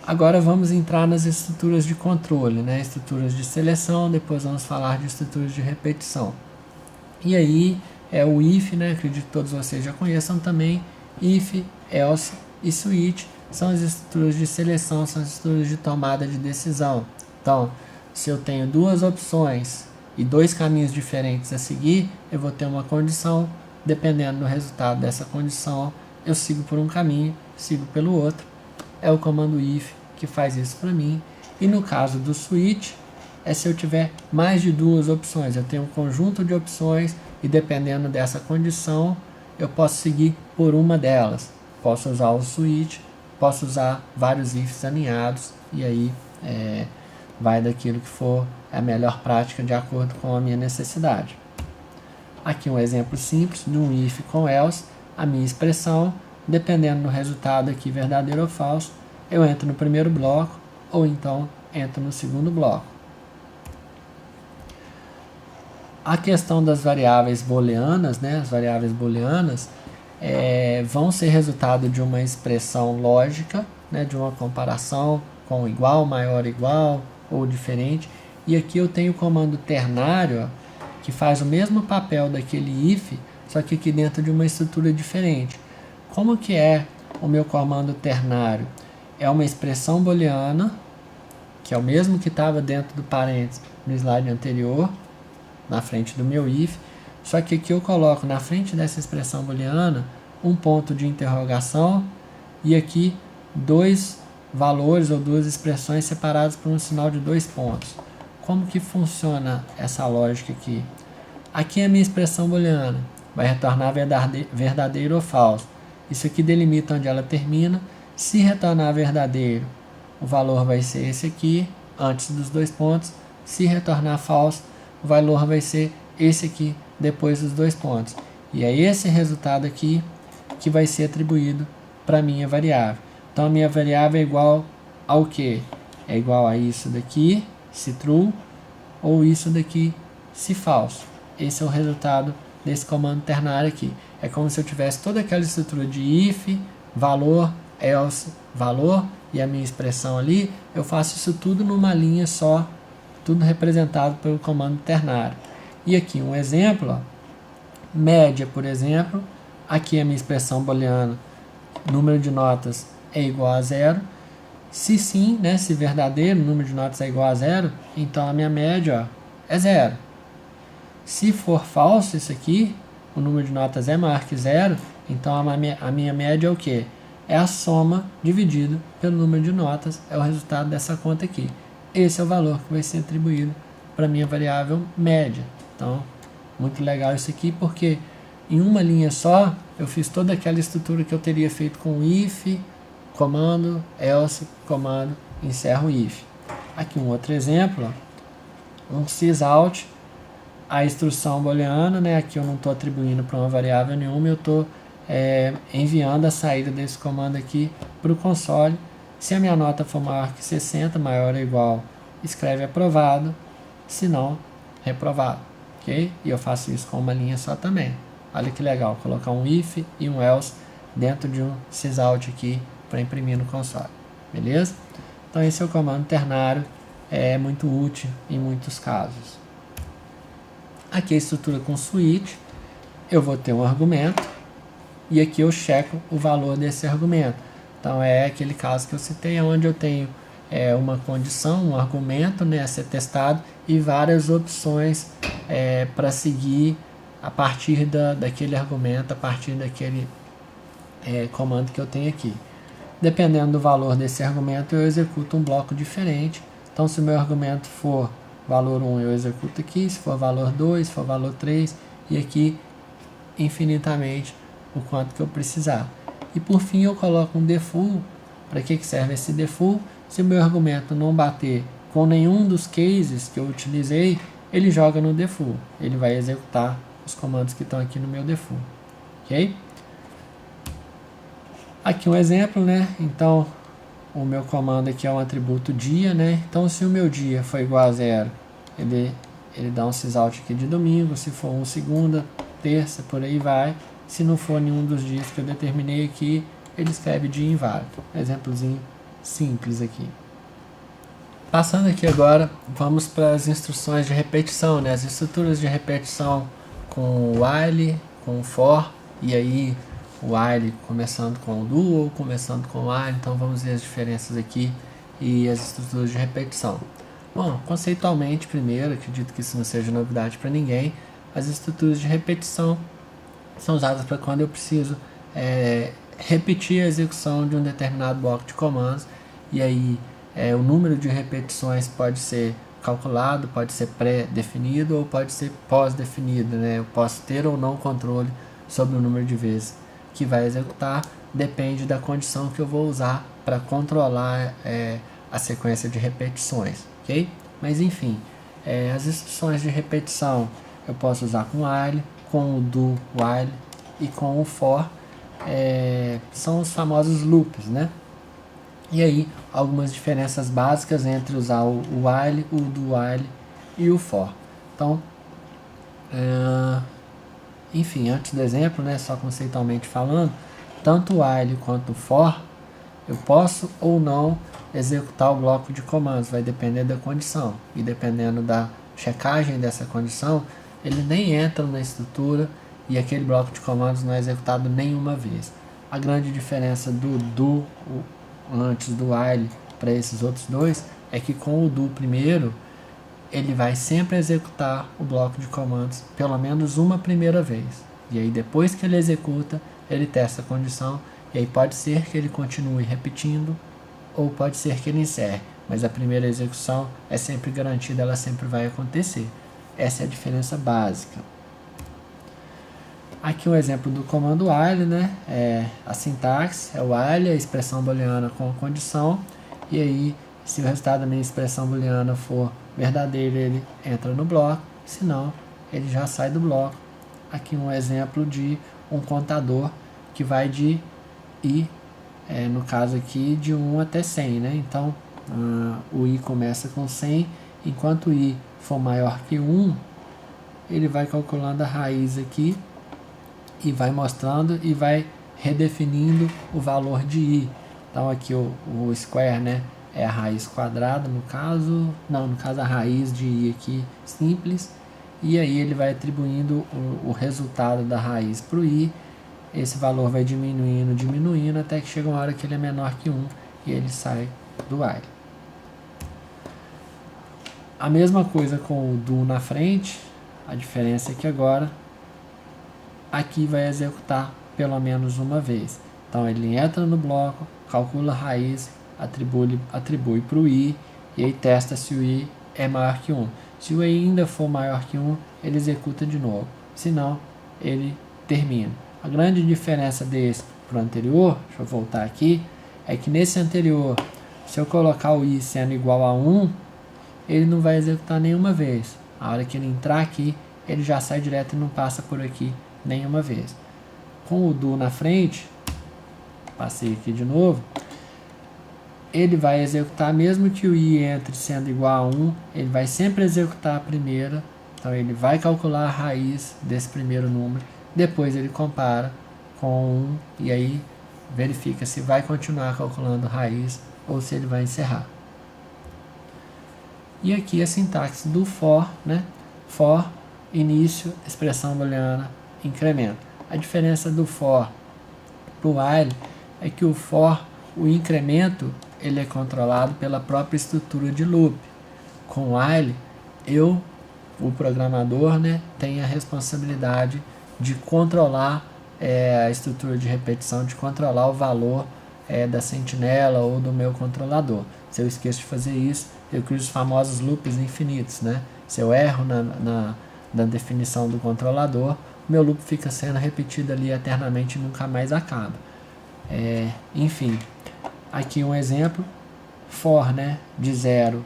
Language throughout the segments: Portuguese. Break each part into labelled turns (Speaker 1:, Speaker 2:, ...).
Speaker 1: Agora vamos entrar nas estruturas de controle, né? Estruturas de seleção, depois vamos falar de estruturas de repetição. E aí é o if, né? Acredito que todos vocês já conheçam também. If, else e switch são as estruturas de seleção, são as estruturas de tomada de decisão. Então, se eu tenho duas opções e dois caminhos diferentes a seguir, eu vou ter uma condição. Dependendo do resultado dessa condição, eu sigo por um caminho, sigo pelo outro. É o comando if que faz isso para mim. E no caso do switch, é se eu tiver mais de duas opções. Eu tenho um conjunto de opções e dependendo dessa condição, eu posso seguir por uma delas. Posso usar o switch, posso usar vários ifs alinhados e aí vai daquilo que for a melhor prática de acordo com a minha necessidade. Aqui um exemplo simples de um if com else. A minha expressão, dependendo do resultado aqui, verdadeiro ou falso, eu entro no primeiro bloco ou então entro no segundo bloco. A questão das variáveis booleanas, né? As variáveis booleanas vão ser resultado de uma expressão lógica, né? De uma comparação com igual, maior, igual ou diferente. E aqui eu tenho o comando ternário, ó, que faz o mesmo papel daquele if, só que aqui dentro de uma estrutura diferente. Como que é o meu comando ternário? É uma expressão booleana, que é o mesmo que estava dentro do parênteses no slide anterior, na frente do meu if, só que aqui eu coloco na frente dessa expressão booleana um ponto de interrogação e aqui dois valores ou duas expressões separadas por um sinal de 2 pontos. Como que funciona essa lógica aqui? Aqui a minha expressão booleana vai retornar verdadeiro ou falso. Isso aqui delimita onde ela termina. Se retornar verdadeiro, o valor vai ser esse aqui, antes dos 2 pontos. Se retornar falso, o valor vai ser esse aqui, depois dos 2 pontos. E é esse resultado aqui que vai ser atribuído para a minha variável. Então, a minha variável é igual ao quê? É igual a isso daqui, se true, ou isso daqui, se falso. Esse é o resultado desse comando ternário aqui. É como se eu tivesse toda aquela estrutura de if, valor, else, valor, e a minha expressão ali, eu faço isso tudo numa linha só, tudo representado pelo comando ternário. E aqui um exemplo, ó, média, por exemplo, aqui a minha expressão booleana, número de notas é igual a 0. Se sim, né, se verdadeiro, o número de notas é igual a 0, então a minha média, ó, é 0. Se for falso isso aqui, o número de notas é maior que 0, então a minha média é o quê? É a soma dividido pelo número de notas, é o resultado dessa conta aqui. Esse é o valor que vai ser atribuído para a minha variável média. Então, muito legal isso aqui, porque em uma linha só, eu fiz toda aquela estrutura que eu teria feito com if, comando, else, comando, encerro if. Aqui um outro exemplo, ó, um sysout, a instrução booleana, né? Aqui eu não estou atribuindo para uma variável nenhuma, eu estou enviando a saída desse comando aqui para o console. Se a minha nota for maior que 60, maior ou igual, escreve aprovado, se não, reprovado, ok? E eu faço isso com uma linha só também. Olha que legal, colocar um if e um else dentro de um sysout aqui para imprimir no console, beleza? Então esse é o comando ternário, é muito útil em muitos casos. Aqui a estrutura com switch, eu vou ter um argumento e aqui eu checo o valor desse argumento. Então é aquele caso que eu citei, onde eu tenho uma condição, um argumento, né, a ser testado e várias opções para seguir a partir daquele argumento, a partir daquele comando que eu tenho aqui. Dependendo do valor desse argumento, eu executo um bloco diferente. Então se o meu argumento for valor 1, eu executo aqui, se for valor 2, se for valor 3, e aqui infinitamente o quanto que eu precisar. E por fim eu coloco um default. Para que serve esse default? Se o meu argumento não bater com nenhum dos cases que eu utilizei, ele joga no default. Ele vai executar os comandos que estão aqui no meu default. Ok? Aqui um exemplo, né? Então, o meu comando aqui é um atributo dia, né? Então, se o meu dia for igual a 0, ele dá um sysout aqui de domingo. Se for um segunda, terça, por aí vai. Se não for nenhum dos dias que eu determinei aqui, ele escreve dia inválido. Exemplozinho simples aqui. Passando aqui agora, vamos para as instruções de repetição, né? As estruturas de repetição com o while, com o for, e aí o while começando com o do ou começando com o while. Então vamos ver as diferenças aqui e as estruturas de repetição. Bom, conceitualmente, primeiro, acredito que isso não seja novidade para ninguém, as estruturas de repetição são usadas para quando eu preciso repetir a execução de um determinado bloco de comandos, e aí o número de repetições pode ser calculado, pode ser pré-definido ou pode ser pós-definido, né? Eu posso ter ou não controle sobre o número de vezes que vai executar, depende da condição que eu vou usar para controlar a sequência de repetições, ok? Mas enfim, as instruções de repetição eu posso usar com while, com o do, while e com o for, são os famosos loops, né? E aí, algumas diferenças básicas entre usar o while, o do while e o for. Então, enfim, antes do exemplo, né, só conceitualmente falando, tanto o while quanto o for, eu posso ou não executar o bloco de comandos, vai depender da condição. E dependendo da checagem dessa condição, ele nem entra na estrutura e aquele bloco de comandos não é executado nenhuma vez. A grande diferença do antes do while para esses outros dois é que com o do primeiro ele vai sempre executar o bloco de comandos pelo menos uma primeira vez, e aí depois que ele executa ele testa a condição, e aí pode ser que ele continue repetindo ou pode ser que ele encerre, mas a primeira execução é sempre garantida, ela sempre vai acontecer. Essa é a diferença básica. Aqui um exemplo do comando while, né? A sintaxe é o while, a expressão booleana com a condição, e aí se o resultado da minha expressão booleana for verdadeiro, ele entra no bloco, senão ele já sai do bloco. Aqui um exemplo de um contador que vai de i, no caso aqui de 1 até 100, né? Então o i começa com 100, enquanto o i for maior que 1, ele vai calculando a raiz aqui e vai mostrando e vai redefinindo o valor de i. Então aqui o square, né, é a raiz quadrada no caso, a raiz de i aqui simples, e aí ele vai atribuindo o resultado da raiz para o i. Esse valor vai diminuindo até que chega uma hora que ele é menor que 1 e ele sai do while. A mesma coisa com o do na frente, a diferença é que agora aqui vai executar pelo menos uma vez. Então ele entra no bloco, calcula a raiz, atribui para o i, e aí testa se o i é maior que 1. Se o i ainda for maior que 1, ele executa de novo, senão ele termina. A grande diferença desse para o anterior, deixa eu voltar aqui, é que nesse anterior, se eu colocar o i sendo igual a 1, ele não vai executar nenhuma vez. A hora que ele entrar aqui, ele já sai direto e não passa por aqui nenhuma vez. Com o do na frente, passei aqui de novo, ele vai executar mesmo que o i entre sendo igual a 1, ele vai sempre executar a primeira, então ele vai calcular a raiz desse primeiro número, depois ele compara com 1 e aí verifica se vai continuar calculando raiz ou se ele vai encerrar. E aqui a sintaxe do for, né? For, início, expressão booleana, incremento. A diferença do for para o while é que o for, o incremento, ele é controlado pela própria estrutura de loop. Com o while, o programador, né, tem a responsabilidade de controlar a estrutura de repetição, de controlar o valor da sentinela ou do meu controlador. Se eu esqueço de fazer isso, eu crio os famosos loops infinitos, né? Se eu erro na definição do controlador, meu loop fica sendo repetido ali eternamente e nunca mais acaba. Enfim, aqui um exemplo, for, né, de 0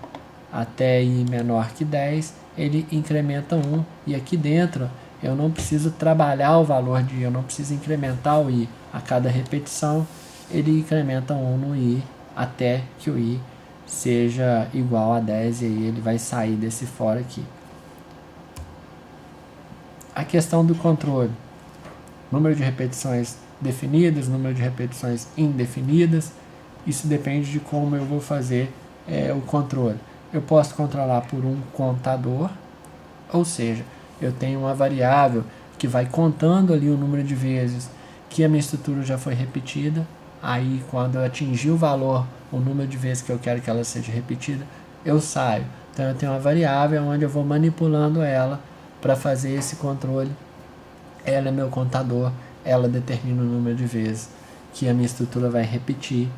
Speaker 1: até i menor que 10, ele incrementa 1, e aqui dentro eu não preciso trabalhar o valor de i, eu não preciso incrementar o i a cada repetição, ele incrementa 1 no i até que o i seja igual a 10, e aí ele vai sair desse for aqui. A questão do controle, número de repetições definidas, número de repetições indefinidas. Isso depende de como eu vou fazer o controle. Eu posso controlar por um contador, ou seja, eu tenho uma variável que vai contando ali o número de vezes que a minha estrutura já foi repetida. Aí, quando eu atingir o valor, o número de vezes que eu quero que ela seja repetida, eu saio. Então, eu tenho uma variável onde eu vou manipulando ela para fazer esse controle. Ela é meu contador, ela determina o número de vezes que a minha estrutura vai repetir.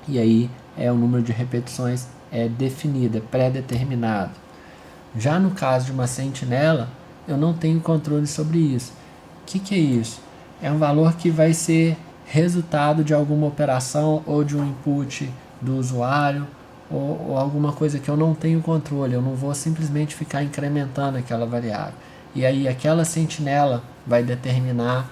Speaker 1: E aí, o número de repetições é definido, é pré-determinado. Já no caso de uma sentinela, eu não tenho controle sobre isso. O que é isso? É um valor que vai ser resultado de alguma operação ou de um input do usuário ou alguma coisa que eu não tenho controle. Eu não vou simplesmente ficar incrementando aquela variável. E aí aquela sentinela vai determinar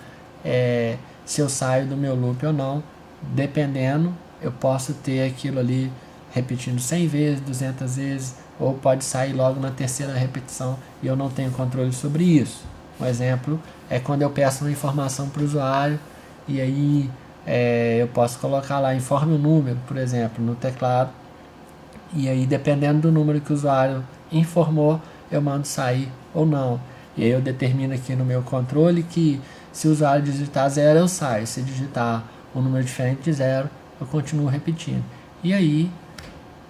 Speaker 1: se eu saio do meu loop ou não. Dependendo, eu posso ter aquilo ali repetindo 100 vezes, 200 vezes, ou pode sair logo na terceira repetição e eu não tenho controle sobre isso. Um exemplo é quando eu peço uma informação para o usuário e aí eu posso colocar lá, informe o número, por exemplo, no teclado, e aí dependendo do número que o usuário informou, eu mando sair ou não. E aí eu determino aqui no meu controle que se o usuário digitar 0, eu saio. Se digitar um número diferente de 0, eu continuo repetindo. E aí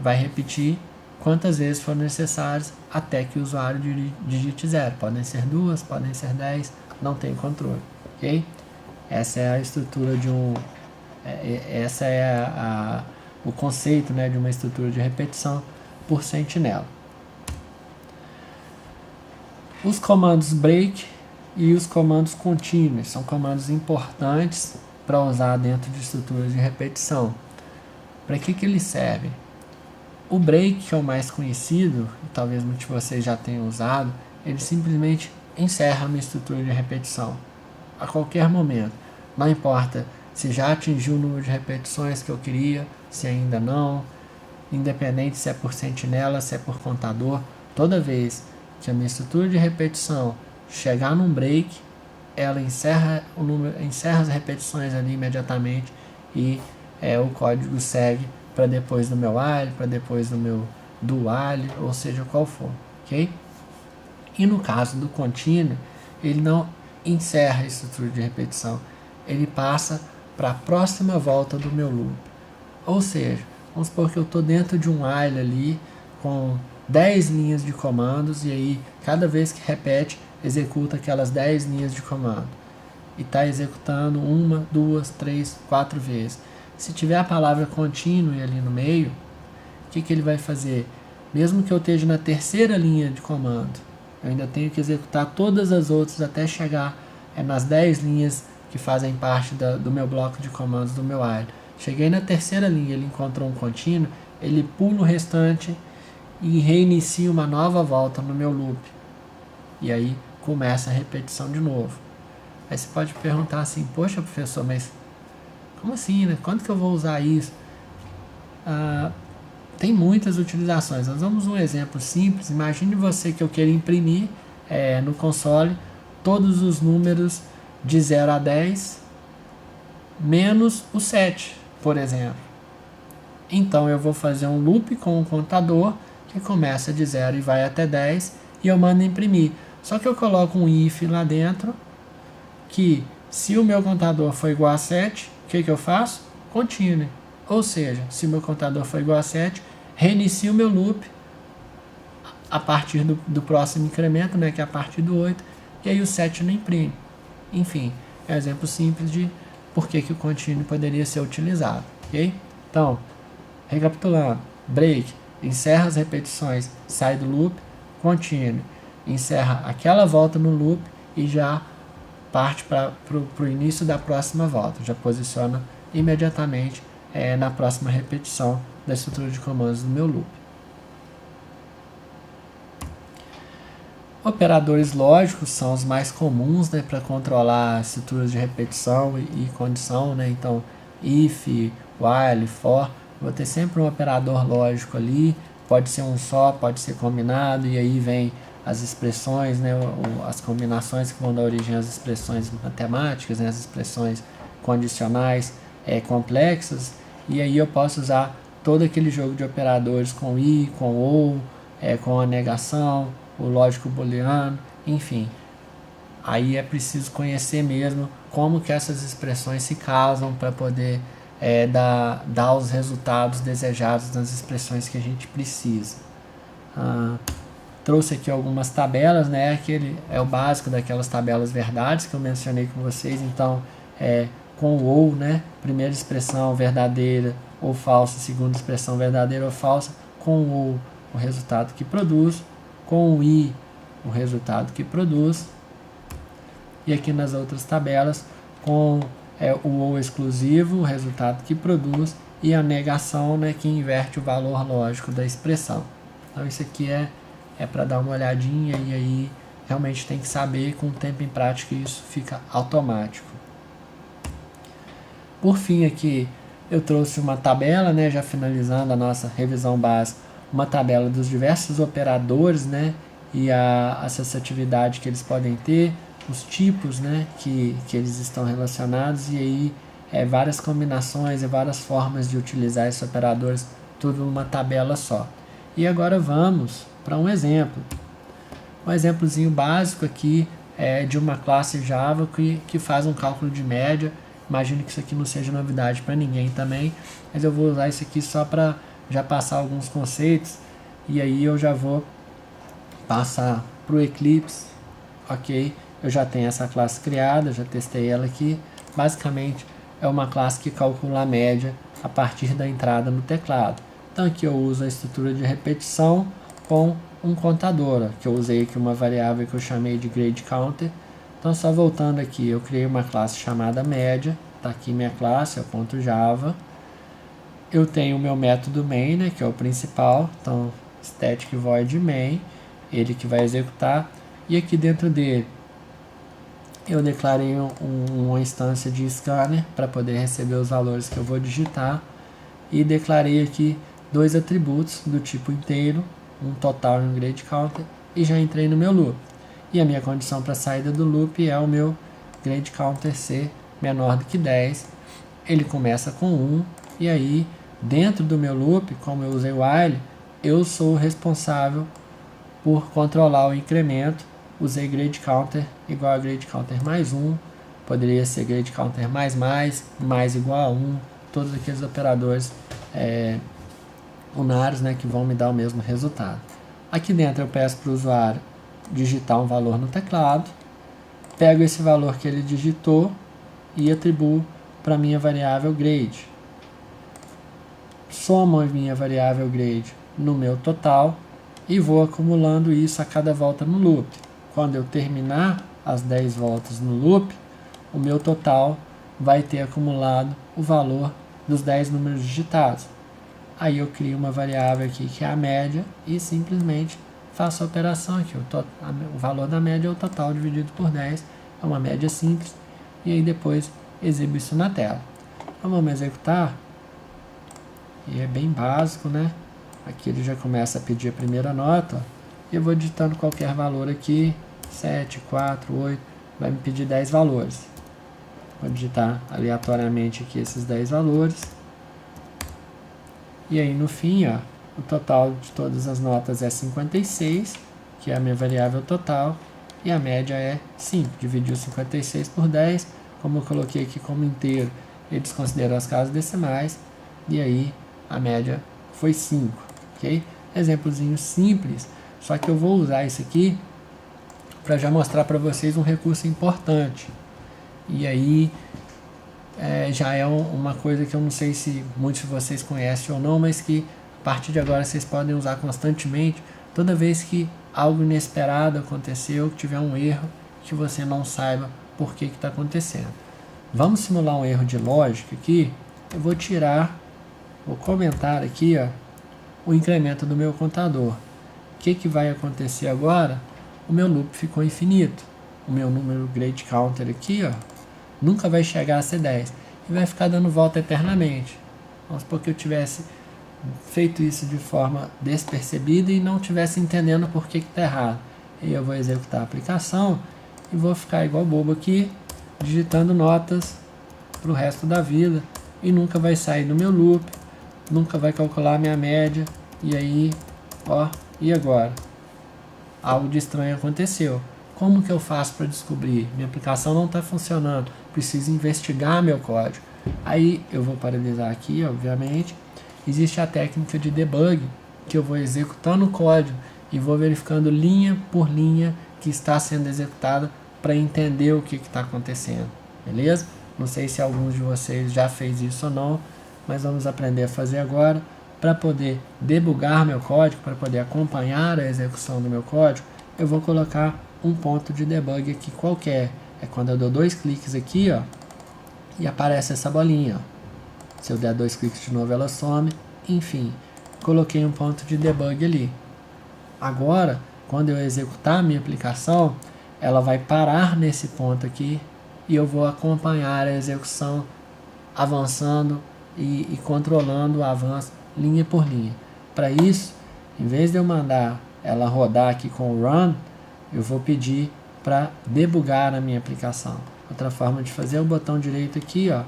Speaker 1: vai repetir quantas vezes for necessárias até que o usuário digite 0. Podem ser 2, podem ser 10, não tem controle. Ok? Essa é a estrutura de um... essa é o conceito, né, de uma estrutura de repetição por sentinela. Os comandos break e os comandos continuous são comandos importantes para usar dentro de estruturas de repetição. Para que eles servem? O break, que é o mais conhecido, e talvez muitos de vocês já tenham usado, ele simplesmente encerra uma estrutura de repetição a qualquer momento. Não importa se já atingiu o número de repetições que eu queria, se ainda não, independente se é por sentinela, se é por contador, toda vez que a minha estrutura de repetição chegar num break, ela encerra as repetições ali imediatamente e o código segue para depois do meu while, para depois do while, ou seja, qual for, ok? E no caso do contínuo, ele não encerra a estrutura de repetição, ele passa para a próxima volta do meu loop. Ou seja, vamos supor que eu estou dentro de um while ali com 10 linhas de comandos e aí cada vez que repete, executa aquelas 10 linhas de comando. E está executando 1, 2, 3, 4 vezes. Se tiver a palavra continue ali no meio, o que ele vai fazer? Mesmo que eu esteja na terceira linha de comando, eu ainda tenho que executar todas as outras até chegar nas 10 linhas que fazem parte do meu bloco de comandos do meu while. Cheguei na terceira linha, ele encontrou um contínuo, ele pula o restante e reinicia uma nova volta no meu loop. E aí começa a repetição de novo. Aí você pode perguntar assim, poxa professor, mas como assim, né? Quando que eu vou usar isso? Tem muitas utilizações. Nós vamos um exemplo simples. Imagine você que eu queira imprimir no console todos os números de 0 a 10 menos o 7, por exemplo. Então eu vou fazer um loop com um contador que começa de 0 e vai até 10 e eu mando imprimir. Só que eu coloco um if lá dentro que se o meu contador for igual a 7, o que eu faço? Continue. Ou seja, se o meu contador for igual a 7, reinicio o meu loop a partir do próximo incremento, né, que é a partir do 8, e aí o 7 não imprime. Enfim, é um exemplo simples de por que o continue poderia ser utilizado. Okay? Então, recapitulando, break, encerra as repetições, sai do loop, continue, encerra aquela volta no loop e já parte para o início da próxima volta, já posiciona imediatamente na próxima repetição da estrutura de comandos do meu loop. Operadores lógicos são os mais comuns, né, para controlar estruturas de repetição e condição, né? Então, if, while, for, vou ter sempre um operador lógico ali, pode ser um só, pode ser combinado, e aí vem as expressões, né, as combinações que vão dar origem às expressões matemáticas, né, as expressões condicionais complexas, E aí eu posso usar todo aquele jogo de operadores com i, com ou, com a negação, o lógico booleano, enfim. Aí é preciso conhecer mesmo como que essas expressões se casam para poder dar os resultados desejados nas expressões que a gente precisa. Trouxe aqui algumas tabelas, né? Aquele é o básico daquelas tabelas verdades que eu mencionei com vocês. Então, com o ou, né? Primeira expressão verdadeira ou falsa, segunda expressão verdadeira ou falsa. Com o resultado que produz. Com o i, o resultado que produz. E aqui nas outras tabelas, com o ou exclusivo, o resultado que produz. E a negação, né? Que inverte o valor lógico da expressão. Então, isso aqui é para dar uma olhadinha e aí realmente tem que saber, com o tempo em prática isso fica automático. Por fim aqui eu trouxe uma tabela, né, já finalizando a nossa revisão básica, uma tabela dos diversos operadores, né, e a associatividade que eles podem ter, os tipos, né, que eles estão relacionados, e aí várias combinações e várias formas de utilizar esses operadores, tudo numa tabela só. E agora vamos para um exemplo. Um exemplozinho básico aqui de uma classe Java que faz um cálculo de média. Imagino que isso aqui não seja novidade para ninguém também, mas eu vou usar isso aqui só para já passar alguns conceitos e aí eu já vou passar para o Eclipse. Ok, eu já tenho essa classe criada, já testei ela aqui. Basicamente é uma classe que calcula a média a partir da entrada no teclado. Então aqui eu uso a estrutura de repetição com um contador, que eu usei aqui uma variável que eu chamei de GradeCounter. Então só voltando aqui, eu criei uma classe chamada média, está aqui minha classe, é o .java. Eu tenho o meu método main, né, que é o principal, então static void main, ele que vai executar, e aqui dentro dele eu declarei uma instância de scanner para poder receber os valores que eu vou digitar, e declarei aqui dois atributos do tipo inteiro, um total e um GradeCounter, e já entrei no meu loop. E a minha condição para saída do loop é o meu GradeCounter ser menor do que 10. Ele começa com 1, e aí dentro do meu loop, como eu usei o while, eu sou o responsável por controlar o incremento. Usei GradeCounter igual a GradeCounter mais 1, poderia ser GradeCounter mais igual a 1, todos aqueles operadores unários, né, que vão me dar o mesmo resultado. Aqui dentro eu peço para o usuário digitar um valor no teclado, pego esse valor que ele digitou e atribuo para a minha variável grade. Somo a minha variável grade no meu total e vou acumulando isso a cada volta no loop. Quando eu terminar as 10 voltas no loop, o meu total vai ter acumulado o valor dos 10 números digitados. Aí eu crio uma variável aqui que é a média e simplesmente faço a operação aqui. O valor da média é o total dividido por 10, é uma média simples, e aí depois exibo isso na tela. Então vamos executar, e é bem básico, né? Aqui ele já começa a pedir a primeira nota, e eu vou digitando qualquer valor aqui, 7, 4, 8, vai me pedir 10 valores. Vou digitar aleatoriamente aqui esses 10 valores. E aí no fim, ó, o total de todas as notas é 56, que é a minha variável total, e a média é 5. Dividiu 56 por 10, como eu coloquei aqui como inteiro, ele desconsiderou as casas decimais, e aí a média foi 5. Ok? Exemplozinho simples, só que eu vou usar isso aqui para já mostrar para vocês um recurso importante. E aí já é uma coisa que eu não sei se muitos de vocês conhecem ou não, mas que a partir de agora vocês podem usar constantemente, toda vez que algo inesperado aconteceu, que tiver um erro, que você não saiba por que está acontecendo. Vamos simular um erro de lógica aqui. Eu vou comentar aqui, ó, o incremento do meu contador. O que vai acontecer agora? O meu loop ficou infinito. O meu número GradeCounter aqui, ó, nunca vai chegar a ser 10 e vai ficar dando volta eternamente. Vamos supor que eu tivesse feito isso de forma despercebida e não tivesse entendendo por que está errado. E eu vou executar a aplicação e vou ficar igual bobo aqui, digitando notas para o resto da vida, e nunca vai sair do meu loop, nunca vai calcular a minha média, e aí, ó, e agora? Algo de estranho aconteceu. Como que eu faço para descobrir? Minha aplicação não está funcionando, preciso investigar meu código. Aí eu vou paralisar aqui, obviamente. Existe a técnica de debug, que eu vou executando o código e vou verificando linha por linha que está sendo executada para entender o que está acontecendo, beleza? Não sei se alguns de vocês já fez isso ou não, mas vamos aprender a fazer agora. Para poder debugar meu código, para poder acompanhar a execução do meu código, eu vou colocar um ponto de debug aqui qualquer. É quando eu dou 2 cliques aqui, ó, e aparece essa bolinha, ó. Se eu der 2 cliques de novo, ela some. Enfim, coloquei um ponto de debug ali. Agora, quando eu executar a minha aplicação, ela vai parar nesse ponto aqui e eu vou acompanhar a execução avançando e controlando o avanço linha por linha. Para isso, em vez de eu mandar ela rodar aqui com o run, eu vou pedir para debugar a minha aplicação. Outra forma de fazer é o botão direito aqui, ó,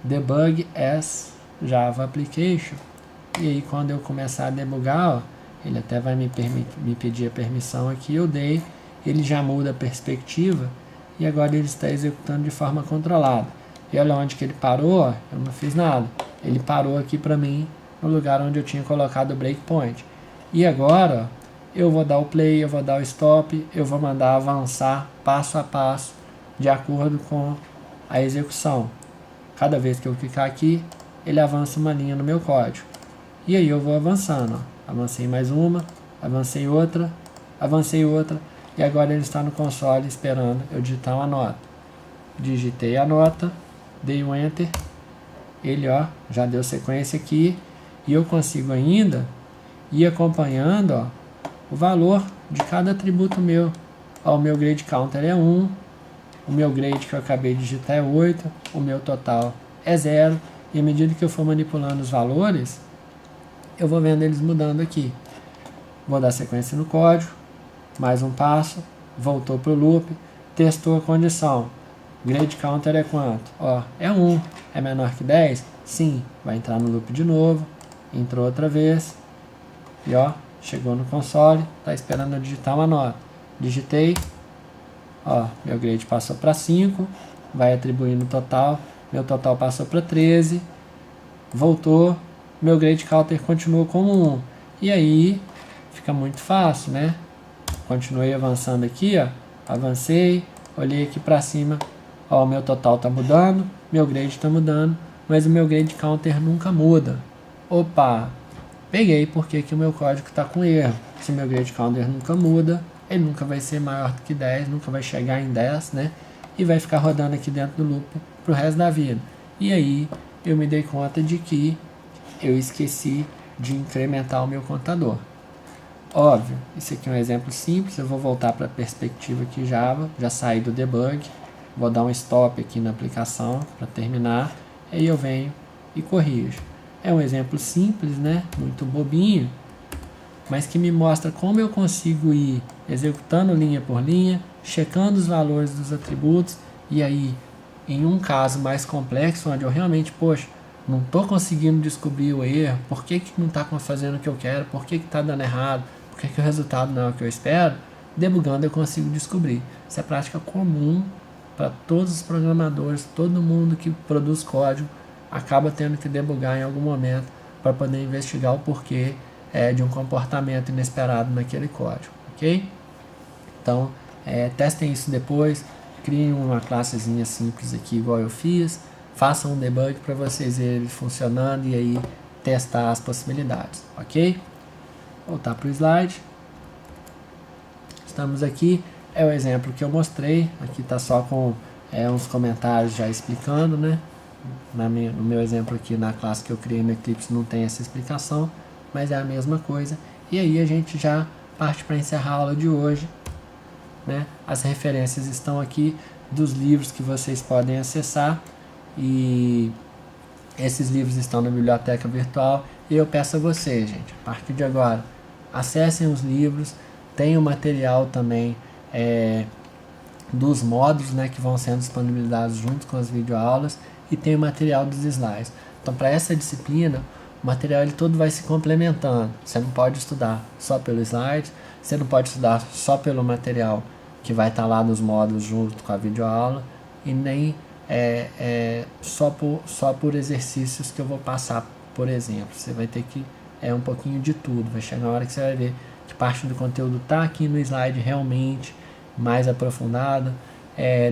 Speaker 1: debug as Java application. E aí quando eu começar a debugar, ó, ele até vai me pedir a permissão aqui, eu dei, ele já muda a perspectiva e agora ele está executando de forma controlada. E olha onde que ele parou, ó, eu não fiz nada. Ele parou aqui para mim no lugar onde eu tinha colocado o breakpoint. E agora, ó, eu vou dar o play, eu vou dar o stop, eu vou mandar avançar passo a passo de acordo com a execução. Cada vez que eu clicar aqui, ele avança uma linha no meu código. E aí eu vou avançando, ó. Avancei mais uma, avancei outra, e agora ele está no console esperando eu digitar uma nota. Digitei a nota, dei um enter, ele, ó, já deu sequência aqui, e eu consigo ainda ir acompanhando, ó, o valor de cada atributo meu. Ó, o meu grade counter é 1, o meu grade que eu acabei de digitar é 8, o meu total é 0, e à medida que eu for manipulando os valores, eu vou vendo eles mudando aqui. Vou dar sequência no código, mais um passo, voltou para o loop, testou a condição. Grade counter é quanto? Ó, é 1, é menor que 10? Sim, vai entrar no loop de novo, entrou outra vez, e ó, chegou no console, tá esperando eu digitar uma nota. Digitei, ó, meu grade passou para 5, vai atribuindo o total, meu total passou para 13, voltou, meu grade counter continuou como 1. E aí, fica muito fácil, né? Continuei avançando aqui, ó, avancei, olhei aqui para cima, ó, o meu total tá mudando, meu grade tá mudando, mas o meu grade counter nunca muda. Opa, peguei porque que o meu código está com erro. Se o meu grade counter nunca muda, ele nunca vai ser maior do que 10, nunca vai chegar em 10, né? E vai ficar rodando aqui dentro do loop pro resto da vida. E aí eu me dei conta de que eu esqueci de incrementar o meu contador. Óbvio, isso aqui é um exemplo simples, eu vou voltar para a perspectiva aqui Java, já saí do debug, vou dar um stop aqui na aplicação para terminar, aí eu venho e corrijo. É um exemplo simples, né? Muito bobinho, mas que me mostra como eu consigo ir executando linha por linha, checando os valores dos atributos, e aí, em um caso mais complexo, onde eu realmente, poxa, não estou conseguindo descobrir o erro, por que não está fazendo o que eu quero, por que está dando errado, por que o resultado não é o que eu espero, debugando eu consigo descobrir. Isso é prática comum para todos os programadores, todo mundo que produz código acaba tendo que debugar em algum momento para poder investigar o porquê de um comportamento inesperado naquele código, ok? Então, testem isso depois, criem uma classezinha simples aqui igual eu fiz, façam um debug para vocês verem ele funcionando e aí testar as possibilidades, ok? Voltar para o slide. Estamos aqui, é o exemplo que eu mostrei, aqui está só com uns comentários já explicando, né? No meu exemplo aqui na classe que eu criei no Eclipse não tem essa explicação, mas é a mesma coisa. E aí a gente já parte para encerrar a aula de hoje, né? As referências estão aqui dos livros que vocês podem acessar e esses livros estão na biblioteca virtual e eu peço a vocês, gente, a partir de agora, acessem os livros, tem o material também dos módulos, né, que vão sendo disponibilizados junto com as videoaulas. e tem o material dos slides. Então, para essa disciplina, o material ele todo vai se complementando. Você não pode estudar só pelo slide, você não pode estudar só pelo material que vai estar lá nos módulos junto com a videoaula, e nem só por exercícios que eu vou passar, por exemplo. Você vai ter que um pouquinho de tudo. Vai chegar uma hora que você vai ver que parte do conteúdo está aqui no slide realmente mais aprofundado,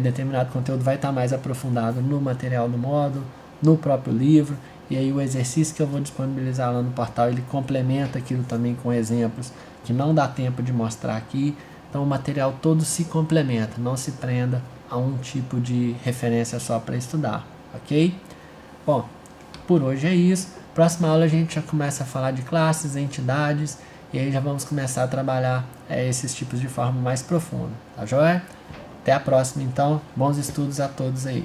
Speaker 1: determinado conteúdo vai estar mais aprofundado no material do módulo, no próprio livro, e aí o exercício que eu vou disponibilizar lá no portal, ele complementa aquilo também com exemplos que não dá tempo de mostrar aqui. Então o material todo se complementa, não se prenda a um tipo de referência só para estudar, ok? Bom, por hoje é isso. Próxima aula a gente já começa a falar de classes, entidades, e aí já vamos começar a trabalhar esses tipos de forma mais profunda, tá joia? Até a próxima então, bons estudos a todos aí.